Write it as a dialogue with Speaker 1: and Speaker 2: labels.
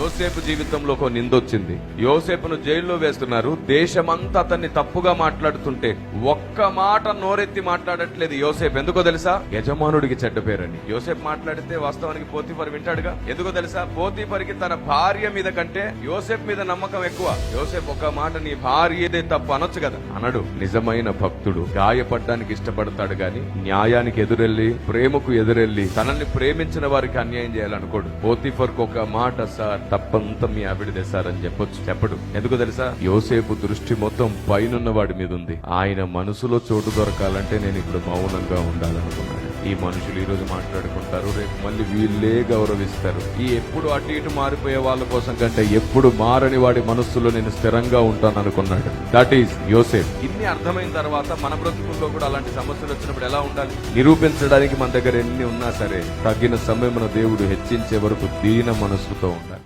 Speaker 1: యోసేపు జీవితంలో ఒక నిందొచ్చింది. యోసేపును జైల్లో వేస్తున్నారు. దేశమంతా అతన్ని తప్పుగా మాట్లాడుతుంటే ఒక్క మాట నోరెత్తి మాట్లాడట్లేదు యోసేపు. ఎందుకో తెలుసా? యజమానుడికి చెడ్డ పేరని. యోసేపు మాట్లాడితే వాస్తవానికి పోతీఫర్ వింటాడుగా. ఎందుకో తెలుసా? పోతీఫర్కి తన భార్య మీద కంటే యోసేపు మీద నమ్మకం ఎక్కువ. యోసేపు ఒక మాట నీ భార్యదే తప్పు అనొచ్చు కదా, అనడు. నిజమైన భక్తుడు గాయపడ్డానికి ఇష్టపడతాడు గాని న్యాయానికి ఎదురెళ్లి, ప్రేమకు ఎదురెళ్లి తనని ప్రేమించిన వారికి అన్యాయం చేయాలనుకోడు. పోతీఫర్కు ఒక మాట, సార్ తప్పంతా మీ ఆవిడదే సార్ అని చెప్పడు. ఎందుకో తెలుసా? యోసేపు దృష్టి మొత్తం పైనున్న వాడి మీద ఉంది. ఆయన మనసులో చోటు దొరకాలంటే నేను ఇప్పుడు మౌనంగా ఉండాలనుకున్నాను. ఈ మనుషులు ఈ రోజు మాట్లాడుకుంటారు, రేపు మళ్ళీ వీళ్ళే గౌరవిస్తారు. ఈ ఎప్పుడు అటు ఇటు మారిపోయే వాళ్ళ కోసం కంటే ఎప్పుడు మారని వాడి మనస్సులో నేను స్థిరంగా ఉంటాను అనుకున్నాడు. That is Yosef. ఇన్ని అర్థమైన తర్వాత మన బ్రతుకుల్లో కూడా అలాంటి సమస్యలు వచ్చినప్పుడు ఎలా ఉండాలి? నిరూపించడానికి మన దగ్గర ఎన్ని ఉన్నా సరే తగిన సమయమున దేవుడు హెచ్చించే వరకు దీన మనస్సుతో ఉండాలి.